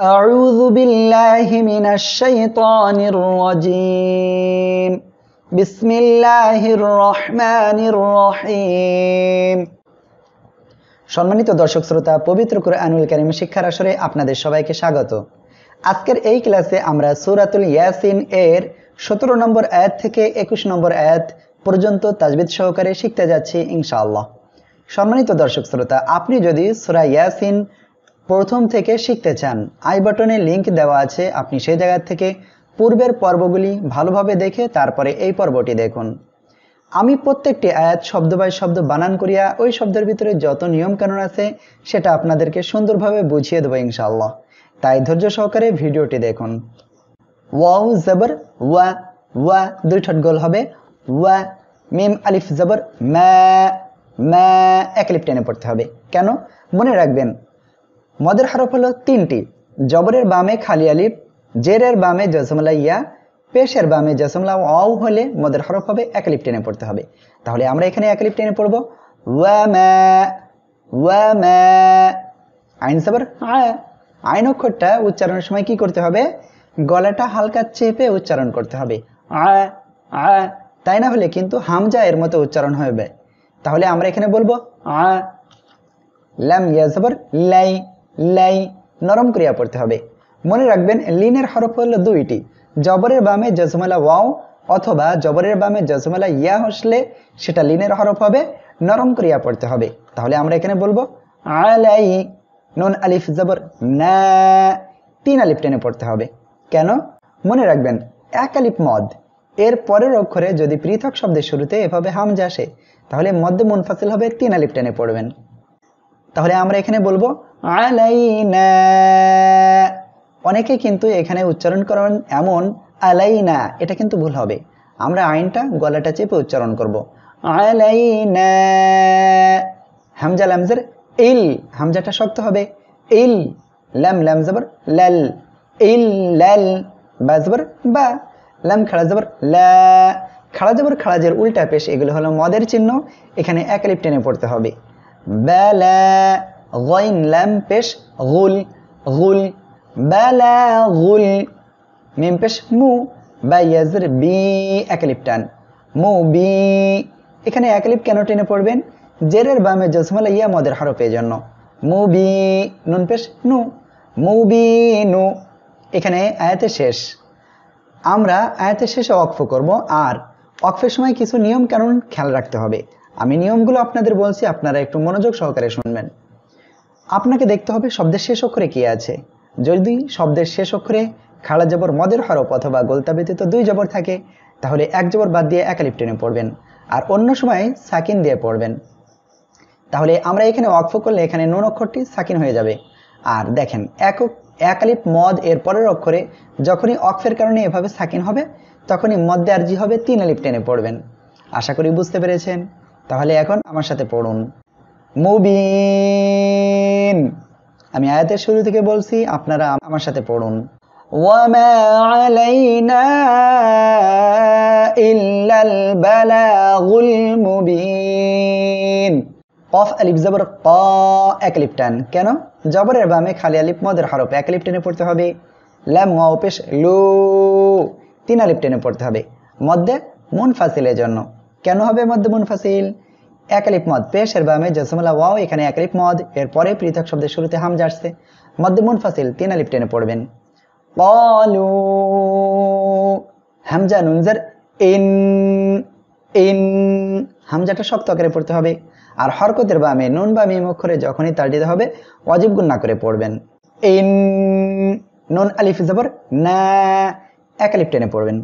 أعوذ بالله من الشيطان الرجيم بسم الله الرحمن الرحيم সম্মানিত দর্শক শ্রোতা, পবিত্র কুরআনুল কারীম শিক্ষার আসরে আপনাদের সবাইকে স্বাগত। আজকের এই ক্লাসে আমরা সূরাতুল ইয়াসিন এর 17 নম্বর আয়াত থেকে 21 নম্বর আয়াত পর্যন্ত তাজবিদ সহকারে শিখতে যাচ্ছি ইনশাআল্লাহ। সম্মানিত দর্শক শ্রোতা, আপনি যদি সূরা ইয়াসিন প্রথম থেকে শিখতে চান, আই বাটনে লিংক দেওয়া আছে, আপনি সেই জায়গা থেকে পূর্বের পর্বগুলি ভালোভাবে দেখে তারপরে এই পর্বটি দেখুন। আমি প্রত্যেকটি আয়াত শব্দ বাই শব্দ বানান করিয়া ওই শব্দের ভিতরে যত নিয়ম কানুন আছে সেটা আপনাদেরকে সুন্দরভাবে বুঝিয়ে দেবো ইনশাআল্লাহ। তাই ধৈর্য সহকারে ভিডিওটি দেখুন। ওয়াও জবর ওয়া, ওয়া দুই ঠোঁট গোল হবে ওয়া। মিম আলিফ জবর মা, মা এক লিপ টেনে পড়তে হবে। কেন? মনে রাখবেন, মদের হরফ হলো তিনটি। জবরের বামে খালি আলিফ, জেরের বামে জজমলা ইয়া, পেশের বামে জজমলা ওয়াও হলে মদের হরফ হবে এক লিপ টেনে পড়তে হবে। তাহলে আমরা এখানে এক লিপ টেনে পড়বো ওয়া মা, ওয়া মা। আইন জবর আ, আইন অক্ষরটা উচ্চারণের সময় কি করতে হবে? গলাটা হালকা চেপে উচ্চারণ করতে হবে আ, আ। তাই না হলে কিন্তু হামজা এর মতো উচ্চারণ হবে। তাহলে আমরা এখানে বলবো আ। লাম ইয়া জবর লাই, লাই নরম করিয়া পড়তে হবে। মনে রাখবেন, লিনের হরফ হলো দুইটি। জবরের বামে জজমালা ওয়াও অথবা জবরের বামে জজমালা ইয়া হসলে সেটা লিনের হরফ হবে, নরম করিয়া পড়তে হবে। তাহলে আমরা এখানে বলবো আলাই। নুন আলিফ জবর না, তিন আলিফ টেনে পড়তে হবে। কেন? মনে রাখবেন, এক আলিফ মদ, এর পরের অক্ষরে যদি পৃথক শব্দের শুরুতে এভাবে হামজা আসে তাহলে মধ্যে মুনফাসিল হবে, তিন আলিফ টেনে পড়বেন। তাহলে আমরা এখানে বলবো আলাইনা। অনেকে কিন্তু এখানে উচ্চারণ করেন এমন আলাইনা, এটা কিন্তু ভুল হবে। আমরা আইনটা গলাটা চেপে উচ্চারণ করব আলাইনা। হামজা লামজের ইল, হামজাটা শক্ত হবে ইল। লাম লাম জবর লাল, ইল লাল। বা জবর বা, লাম খাড়া জবর লা। খাড়া জবর খাড়াজের উল্টা পেশ, এগুলো হলো মদের চিহ্ন। এখানে এক আলিফ টেনে পড়তে হবে। বালা গাইন লাম পেশ গুল, গুল বালা গুল। মিম পেশ মু, বা ইয়াজের বি এক আলিফ টান মু বি। এখানে এক আলিফ কেন টেনে পড়বেন? জেরের বামে জজমালা ইয়া মদের হরফের জন্য। মু বি নুন পেশ নু, মু বি নু। এখানে আয়াতে শেষ। আমরা আয়াতের শেষে ওয়াকফ করব, আর ওয়াকফের সময় কিছু নিয়ম কানুন খেয়াল রাখতে হবে। আমি নিয়মগুলো আপনাদের বলছি, আপনারা একটু মনোযোগ সহকারে শুনবেন। আপনাকে দেখতে হবে শব্দের শেষ অক্ষরে কি আছে। যদি শব্দের শেষ অক্ষরে খাড়া জবর মদের হরফ অথবা গোলতা ব্যতীত দুই জবর থাকে তাহলে এক জবর বাদ দিয়ে এক আলিফ টেনে পড়বেন, আর অন্য সময় সাকিন দিয়ে পড়বেন। তাহলে আমরা এখানে ওয়াকফ করলে এখানে নুন অক্ষরটি সাকিন হয়ে যাবে। আর দেখেন, এক আলিফ মদ এর পরের অক্ষরে যখনই ওয়াকফের কারণে এভাবে সাকিন হবে তখনই মদ্দে আরজি হবে, তিন আলিফ টেনে পড়বেন। আশা করি বুঝতে পেরেছেন। তাহলে এখন আমার সাথে পড়ুন মুবিন। আমি আয়াতের শুরু থেকে বলছি, আপনারা আমার সাথে পড়ুন। ওয়ামা আলাইনা ইল্লাল বালাগুল মুবিন। কফ আলিফ জবর ক, এক আলিফ টান। কেন? জবরের বামে খালি আলিফ মদের হরফ, এক আলিফ টেনে পড়তে হবে। লাম ওয়াও পেশ লু, তিন আলিফ টেনে পড়তে হবে মধ্যে মুনফাসিলের জন্য। কেন হবে মধ্যে মুনফাসিল? এক আলিফ মদ, পেশের বামে জজমলা ওয়াও, এখানে এক আলিফ মদ, এরপরে পৃথক শব্দের শুরুতে হামজা আসছে, মধ্যে মুনফাসিল, তিন আলিফ টেনে পড়বেন। ক্বালু হামজা নুনজার ইন, ইন হামজাটা শক্ত আকারে পড়তে হবে। আর হরকতের বামে নুন বা মিম অক্ষরে যখনই তাড়িত হবে ওয়াজিব গুণ না করে পড়বেন। ইন নুন আলিফ জবর না, এক আলিফ টেনে পড়বেন।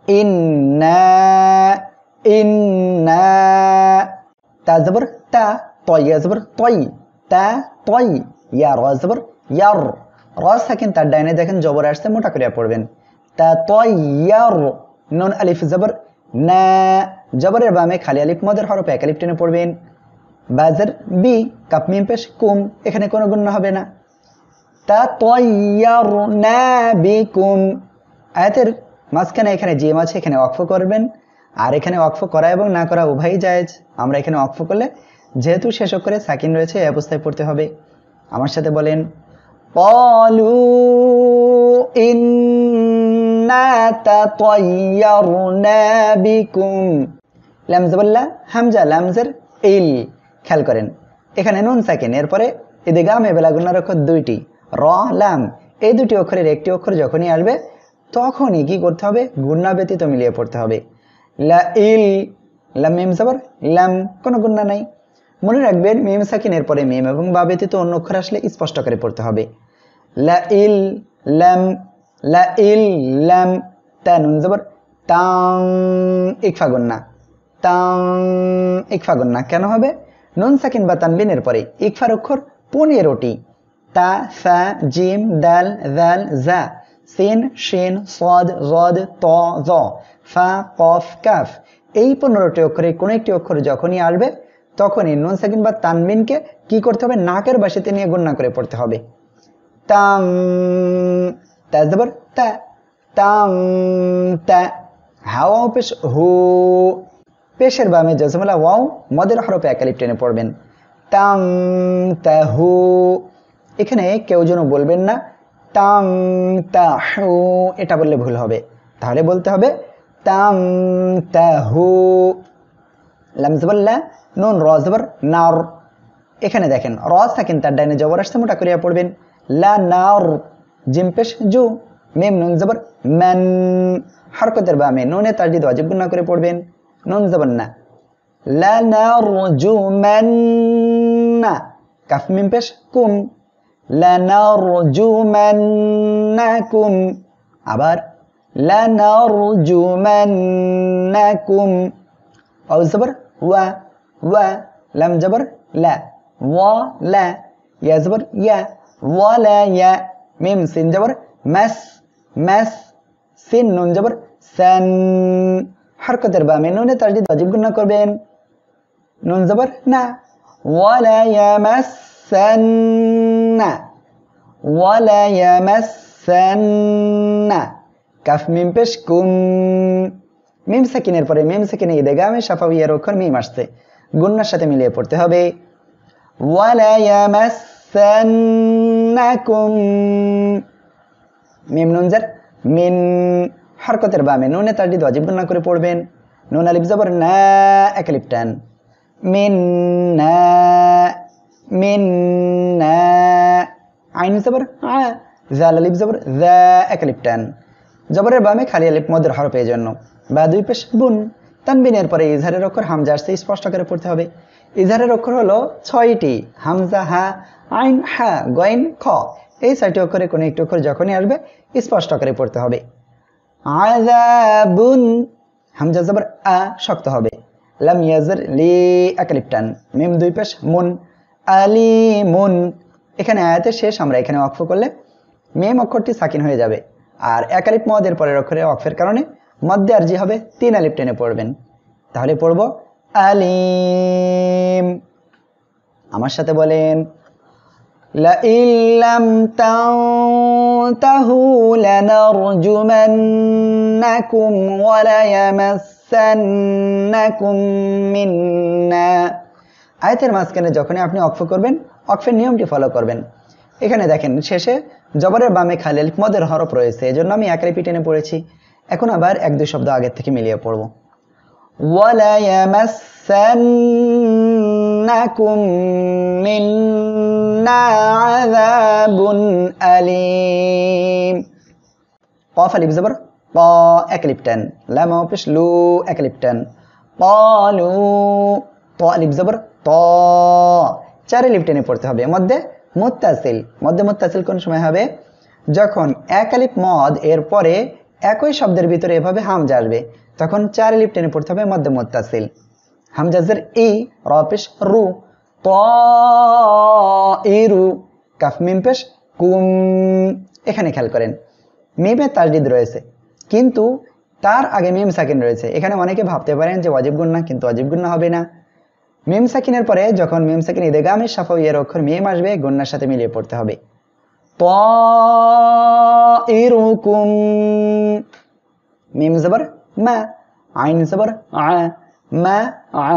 ইন্না, ইন্না। তা জবর তা, তয় জবর তয়, তা তয়। ইয়া র জবর ইয়ার, র সাকিন তার ডাইনে দেখেন জবর আসছে, মোটা করে পড়বেন তা তয় ইয়ার। নুন আলিফ জবর না, জবরের বামে খালি আলিফ মদের হরফ, এক আলিফ টেনে পড়বেন। বাজের বি, কাপ মিম পেশ কুম, এখানে কোনো গুণ হবে না। তা তয়ার না বিকুম। আয়াতের মাঝখানে এখানে জিম আছে, এখানে ওয়াকফ করবেন। আর এখানে ওয়াকফ করা এবং না করা উভয়ই জায়েজ। আমরা এখানে ওয়াকফ করলে যেহেতু শেষ অক্ষরে সাকিন রয়েছে এই অবস্থায় পড়তে হবে। আমার সাথে বলেন ক্বালু ইন্না তাতায়্যারনা বিকুম। লাম জবর লা, হামজা লামজের ইল। খেয়াল করেন এখানে নুন সাকিন, এরপরে ইদগামে বেলা গুণার অক্ষর দুইটি, র লাম। এই দুটি অক্ষরের একটি অক্ষর যখনই আসবে তখনই কি করতে হবে? গুণা ব্যতীত মিলিয়ে পড়তে হবে। লা ইল, লাম মিম জবর লাম, কোনো গুণা নাই। মনে রাখবেন মিম সাকিনের পরে মিম এবং বা ব্যতীত অন্য অক্ষর আসলে স্পষ্ট করে পড়তে হবে। লা ইল লাম, লা ইল লাম। তা নুন জবর তাং, ইকফা গুন্না, তাং ইকফা গুন্না। কেন হবে? নুন সাকিন বা তানবিনের পরে ইকফার অক্ষর 15টি। তা, সা, জিম, দাল, জাল, জা, সিন, শিন, সদ, জদ, ত, জ, ফা, কফ, কাফ। এই 15টি অক্ষরে কোনো একটি অক্ষর যখনই আসবে তখনই নুন সাকিন বা তানবিনকে কি করতে হবে? নাকের বাসিতে নিয়ে গুণনা করে পড়তে হবে। তাং, তা জবর তা, তাং তা। হাওয়া পেশ হু, পেশের বামে জজমলা ওয়াও মদের হরফে এক আলিফ টেনে পড়বেন। তাং তাহু। এখানে কেউ যেন বলবেন না তাং তাহু, এটা বললে ভুল হবে। তাহলে বলতে হবে তাং তাহু। লাম জবর লা, নুন র জবর নার। এখানে দেখেন র সাকিন, তার ডাইনে জবর আসছে, মোটা করিয়া পড়বেন। লা নার, জিম পেশ জু, মিম নুন জবর মান। হরকতের বামে নুনে তাজদিদ ওয়াজিব গুণা করে পড়বেন। নুন জবর না, লা নারজুমান্না। কাফ মিম পেশ কুম, লা নারজুমান্নাকুম। আবার লা নারজুমান্নাকুম। ওয়াও জবর ওয়া, ওয়া। লাম জবর লা, ওয়া লা। ইয়া জবর ইয়া, ওয়া লা ইয়া। মিম সিন জবর মাস, মাস। সিন নুন জবর সান। হরকতের বামে নুনে তাজদিদ ওয়াজিব গুণা করবেন। নুন জবর না, ওয়ালা ইয়ামাসসান্না, ওয়ালা ইয়ামাসসান্না। কাফ মিম পেশ কুম। মিম সাকিনের পরে মিম সাকিনে ইদগামে শাফাওয়িয়ার অক্ষর মিম আসছে, গুণনার সাথে মিলিয়ে পড়তে হবে। ওয়ালা ইয়ামাসসান্নাকুম। মিম নুন জার মিন। হরকতের বামে নুনে তাজদিদ ওয়াজিব গুণা করে পড়বেন। নুন আলিফ জবর না, এক আলিফ টান। মিন না, মিন না। আইন জবর আ, জাল আলিফ জবর যা, এক আলিফ টান। জবরের বামে খালি আলিফ মদের হরফ, এই জন্য বা দুই পেশ বুন। তানবিনের পরে ইজহারের অক্ষর হামজা আসছে, স্পষ্ট করে পড়তে হবে। ইজহারের অক্ষর হলো 6টি, হামজা হা, আইন হা, গইন খ। এই 6টি অক্ষরে কোনো একটি অক্ষর যখনই আসবে স্পষ্ট করে পড়তে হবে। আযাবুন, হামজা জবর আ, শক্ত হবে। লাম ইয়াজর লি, এক আলিফ টান। মিম দুই পেশ মুন, আলিমুন। এখানে আয়াতের শেষ আমরা এখানে ওয়াকফ করলে মিম অক্ষরটি সাকিন হয়ে যাবে, আর এক আলিফ মদের পরের অক্ষরে ওয়াকফের কারণে মধ্যে আরজি হবে, 3 আলিফ টেনে পড়বেন। তাহলে পড়ব আলিম। আমার সাথে বলেন লা ইল্লাম তানতাহু লানারজুমান্নাকুম ওয়া লা ইয়ামাসসান্নাকুম মিন্না। আয়াতের মাঝখানে যখনই আপনি ওয়াকফ করবেন, ওয়াকফের নিয়মটি ফলো করবেন। এখানে দেখেন শেষে জবরের বামে খালি আলিফ মদের হরফ রয়েছে, এজন্য আমি এক আলিফ টেনে পড়েছি। এখন আবার এক দুই শব্দ আগের থেকে মিলিয়ে পড়ব। ওয়া লা ইয়ামাসসান্নাকুম মিন্না আযাবুন আলীম। কফ আলিফ জবর ক, এক আলিফ টান। লাম পেশ লু, এক আলিফ টান। ক্বালু, ত আলিফ জবর ত, 4 আলিফ টেনে পড়তে হবে। মধ্যে মুত্তাসিল, মধ্যে মুত্তাসিল কোন সময় হবে? যখন এক আলিফ মদ এর পরে একই শব্দের ভিতরে এভাবে হামজা আসবে, তখন 4 আলিফ টেনে পড়তে হবে মধ্যে মুত্তাসিল। হামজা জের ই, র পেশ রু, ত ইরু। কাফ মিম পেশ কুম। এখানে খেয়াল করেন মিমে তাজদিদ রয়েছে, কিন্তু তার আগে মিম সাকিন রয়েছে। এখানে অনেকে ভাবতে পারেন যে ওয়াজিব গুন্না, কিন্তু ওয়াজিব গুন্না হবে না। মিম সাকিনের পরে যখন মিম সাকিন ইদগামে শাফাওয়িয়ার অক্ষর মিম আসবে, গুন্নার সাথে মিলিয়ে পড়তে হবে। তাইরুকুম। মিম জবর মা, আইন জবর আ, মা আ।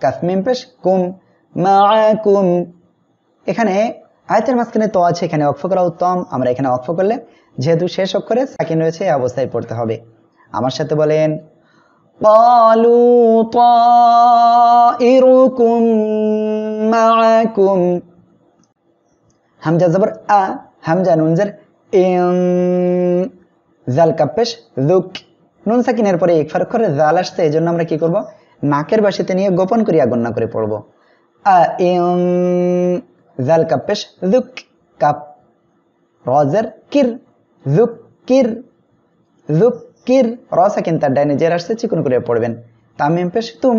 কাফ মিম পেশ কুম, মাআকুম। এখানে আয়াতের মাঝখানে তো আছে, এখানে ওয়াকফ করা উত্তম। আমরা এখানে ওয়াকফ করলে যেহেতু শেষ অক্ষরে সাকিন রয়েছে এই অবস্থায় পড়তে হবে। আমার সাথে বলেন ক্বালু তাইরুকুম মাআকুম। হামজা জবর আ, হামজা নুন জের ইন, জাল কাপেশ যুক। নুন সাকিনের পরে ইকফার অক্ষরে জাল আসছে, এজন্য আমরা কি করব, নাকের বাসিতে নিয়ে গোপন করিয়া গণনা করে পড়ব। আ ইন, জাল কাপেশ যুক, কাপ রজের কির, যুক কির, যুক কির। র সাকিন তার ডাইনে জের আসছে, চিকন করে পড়বেন। তামিম পেশ তুম,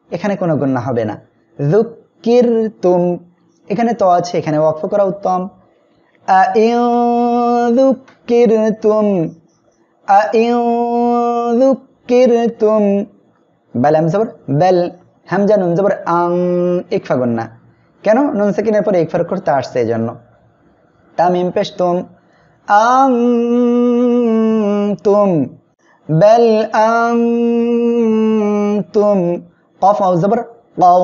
এখানে কোনো গণনা হবে না। যুক কির তুম, এখানে তো আছে, এখানে ওয়াকফ করা উত্তম। আইযুক্কিরতুম, আইযুক্কিরতুম। বেল হামজা জবর বেল, হামজা নুন জবর আং, ইকফা গুন্না। কেন? নুন সাকিনের পরে ইকফার করতে আসছে এজন্য। তামিম পেশ তুম, আং তুম, বেল আং তুম। কফ ওয়াও জবর ওয়াও,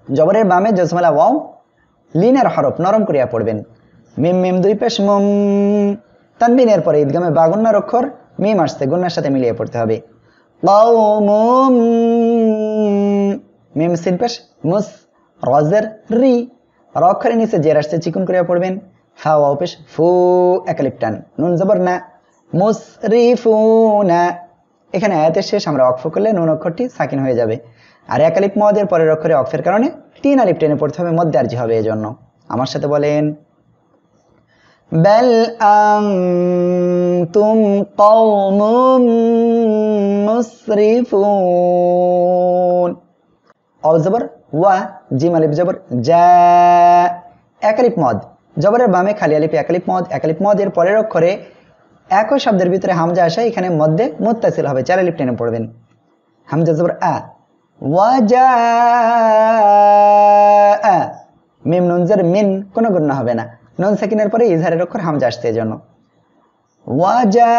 জবরের বামে জজমালা ওয়াও লিনের হরফ নরম করিয়া পড়বেন। মিম মিম দুই পেশ মুম, তানবিনের পরে ঈদগামে বা গুন্নার অক্ষর মিম আসছে, গুন্নার সাথে মিলিয়ে পড়তে হবে। কাউমুম, মিম সিন পেশ মুস, রজের রি, র অক্ষরের নিচে জের আসছে, চিকন করিয়া পড়বেন। ফা ওয়াও পেশ ফু, একালিফ টান, নুন জবর না, মুসরিফুনা। এখানে আয়াতের শেষ আমরা ওয়াকফ করলে নুন অক্ষরটি সাকিন হয়ে যাবে, আর একালিফ মদের পরের অক্ষরে ওয়াকফের কারণে 3 আলিফ টেনে পড়তে হবে, মধ্যে আরজি হবে এজন্য। আমার সাথে বলেন বাল আনতুম কওমুম মুসরিফুন। অ জবর ওয়া, জিম আলিফ জবর জা, একালিফ মদ, জবরের বামে খালি আলিফ একালিফ মদ, একালিফ মদের পরের অক্ষরে একই শব্দের ভিতরে হামজা আসে, এখানে মধ্যে মুত্তাসিল হবে, 4 আলিফ টেনে পড়বেন। হামজা জবর আ, ওয়াজা, মিম নুন জের মিন, কোনো গুণনা হবে না, নুন সাকিনের পরে ইজহারের অক্ষর হামজা আসছে এজন্য। ওয়াজা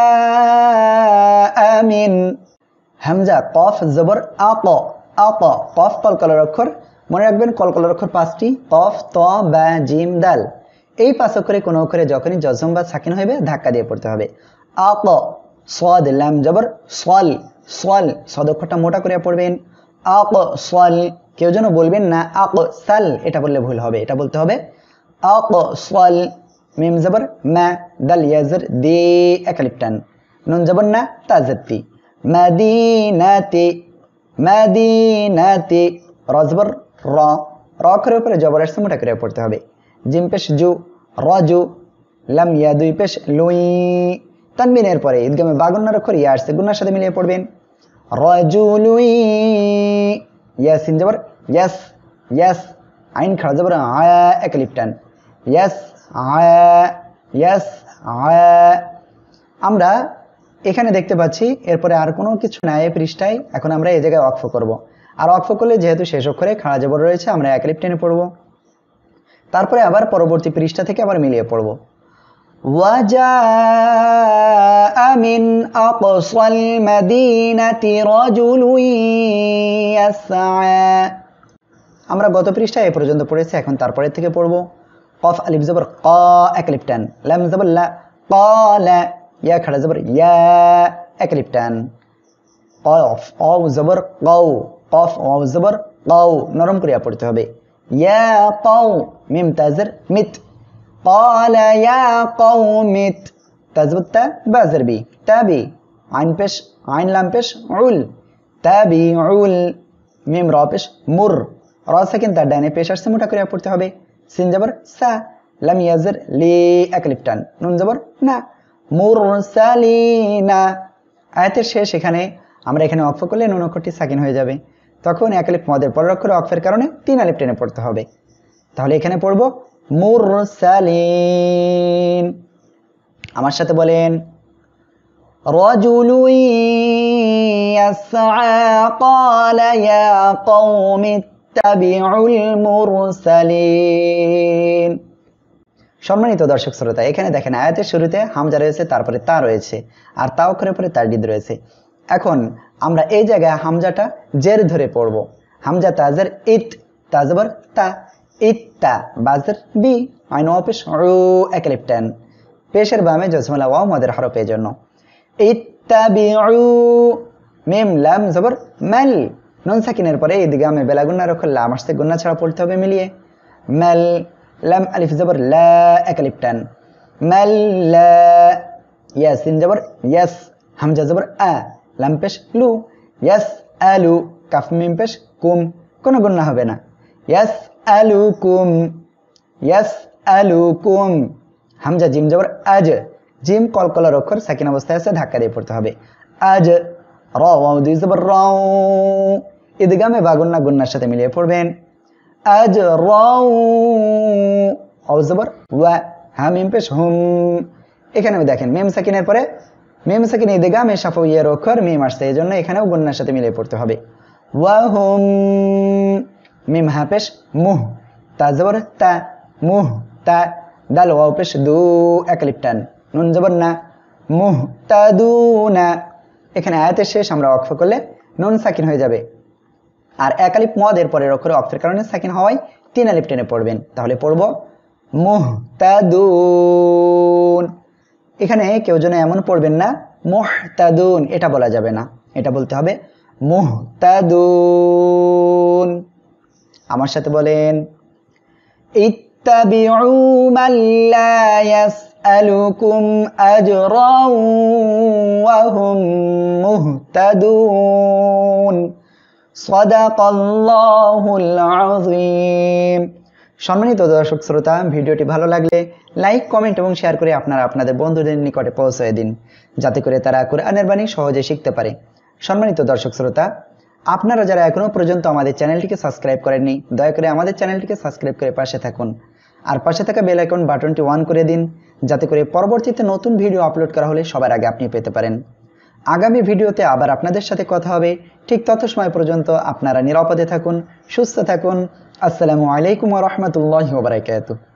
মিন, হামজা কফ জবর আক, আক, কফ কলকলার অক্ষর, মনে রাখবেন কলকলার অক্ষর 5টি, কফ ত বা জিম দাল। এই 5 অক্ষরে কোনো অক্ষরে যখনই জজম বা সাকিন হইবে ধাক্কা দিয়ে পড়তে হবে। আক, সাদ লাম জবর সাল, সাল, সাদ অক্ষরটা মোটা করে পড়বেন। আক সাল, কেউ যেন বলবেন না আক সাল, এটা বললে ভুল হবে, এটা বলতে হবে আক সাল। মিম জবর মা, দাল ইয়াজর দে, একালিফ টান, নুন জবর না, তাজতি, মাদিনাতি, মাদিনাতি। র জবর র, র অক্ষরের উপরে জবর আসছে, মোটা করে পড়তে হবে। জিম পেশ জু, রজু, লাম ইয়া দুই পেশ লুই, তানবিনের পরে ঈদগামে বা গুন্নার অক্ষর ইয়া আসছে, গুন্নার সাথে মিলিয়ে পড়বেন। রজুলুই, ইয়াসিন জবর ইয়াস, ইয়াস, আইন খাড়া জবর আয়া, একালিফ টান, ইয়াস আয়া, ইয়াস আয়া। আমরা এখানে দেখতে পাচ্ছি এরপরে আর কোনো কিছু নাই এই পৃষ্ঠায়। এখন আমরা এই জায়গায় ওয়াকফ করব, আর ওয়াকফ করলে যেহেতু শেষ অক্ষরে খাড়া জবর রয়েছে, আমরা একালিফ টেনে পড়ব, তারপরে আবার পরবর্তী পৃষ্ঠা থেকে আবার মিলিয়ে পড়ব। ওয়াজা মিন আকসাল মাদিনাতি রাজুলুন ইয়াসআ। আমরা গত পৃষ্ঠায় এই পর্যন্ত পড়েছি, এখন তারপরে থেকে পড়ব। কফ আলিফ জবর ক, একালিফ টান, লাম জবর লা, ক্বালা, ইয়া খাড়া জবর ইয়া, একালিফ টান। কফ অও জবর কও, কফ অও জবর কও, নরম করিয়া পড়তে হবে। ইয়া কও, মিম তাজর মিত, ক্বালা ইয়া কওমিত, তাজবুত্তা বাজর বি, তাবি, আইন পেশ, আইন লাম পেশ উল, তাবিউল। মিম র পেশ মুর, র সাকিন তার ডাইনে পেশ আসছে, মোটা করিয়া পড়তে হবে। সিন জবর সা, লাম ইয়াজর লি, একালিফ টান, নুন জবর না, মুরসালিনা। আয়াতের শেষ এখানে আমরা এখানে ওয়াকফ করলে নুন অক্ষরটি সাকিন হয়ে যাবে, তখন একালিফ মদের পরের অক্ষরে ওয়াকফের কারণে 3 আলিফ টেনে পড়তে হবে। তাহলে এখানে পড়ব মুরসালিন। আমার সাথে বলেন রাজুলুন ইয়াসআ ক্বালা ইয়া কওমি ইত্তাবিউল মুরসালিন। সম্মানিত দর্শক শ্রোতা, এখানে দেখেন আয়াতের শুরুতে হামজা রয়েছে, তারপরে তা রয়েছে, আর তা অক্ষরের পরে তারদিদ রয়েছে। এখন আমরা এই জায়গায় হামজাটা জের ধরে পড়ব। হামজা তাজের ইত, তাজবর তা, ইত্তা বাজের বি আইন ওয়াও পেশ উ এক আলিফ টান পেশের বামে জজমলা ওয়াও মদের হরফের জন্য ইত্তাবিউ মিম লাম জবর মাল নুন সাকিনের পরে ইদগামে বেলা গুন্না রক্ষা লাম আসতে গুন্না ছাড়া পড়তে হবে মিলিয়ে মাল লাম আলিফ জবর লা এক আলিফ টান মাল লা ইয়াসিন জবর ইয়াস হামজা জবর আ লাম পেশ লু ইয়াস আলু কাফ মিম পেশ কুম কোনো গুন্না হবে না ইয়াস আলুকুম ইয়াস আলুকুম হামজা জিম জবর আজ জিম কলকলার অক্ষর সাকিন অবস্থায় আছে ধাক্কা দিয়ে পড়তে হবে আজ র ওয়াও দুই জবর রাউ ইদগামে বা গুন্না গুন্নার সাথে মিলিয়ে পড়বেন আজ রাউ ওয়াও জবর ওয়া হা মিম পেশ হুম এখানে দেখেন মিম সাকিনের পরে মিম সাকিন ইদগামে শাফাইয়ের অক্ষর মিম আসছে এজন্য এখানেও গুন্নার সাথে মিলিয়ে পড়তে হবে ওয়া হুম মিম হা পেশ মুহ তা জবর তা মুহ তা দাল ওয়াও পেশ দু এক আলিফ টান নুন জবর না মুহতাদুনা এখানে আয়াতের শেষ আমরা ওয়াকফ করলে নুন সাকিন হয়ে যাবে আর এক আলিফ মদ এর পরের অক্ষরে ওয়াকফের কারণে সাকিন হওয়ায় তিন আলিফ টেনে পড়বেন তাহলে পড়ব মুহতাদুন এখানে কেউ যেন এমন পড়বেন না মুহতাদুন এটা বলা যাবে না এটা বলতে হবে মুহতাদুন আমার সাথে বলেন ইত্তাবিউ মান লা ইয়াসআলুকুম আজরান ওয়া হুম মুহতাদুন সাদাকাল্লাহুল আযীম সম্মানিত দর্শক শ্রোতা ভিডিওটি ভালো লাগলে লাইক কমেন্ট এবং শেয়ার করে আপনারা আপনাদের বন্ধুদের নিকটে পৌঁছে দিন যাতে করে তারা কোরআনের বাণী সহজে শিখতে পারে সম্মানিত দর্শক শ্রোতা আপনারা যারা এখনো পর্যন্ত আমাদের চ্যানেলটিকে সাবস্ক্রাইব করেননি দয়া করে আমাদের চ্যানেলটিকে সাবস্ক্রাইব করে পাশে থাকুন আর পাশে থাকা বেল আইকন বাটনটি অন করে দিন যাতে করে পরবর্তীতে নতুন ভিডিও আপলোড করা হলে সবার আগে আপনি পেতে পারেন আগামী ভিডিওতে আবার আপনাদের সাথে কথা হবে ঠিক তত সময় পর্যন্ত আপনারা নিরাপদে থাকুন সুস্থ থাকুন আসসালামু আলাইকুম ওয়া রাহমাতুল্লাহি ওয়া বারাকাতুহু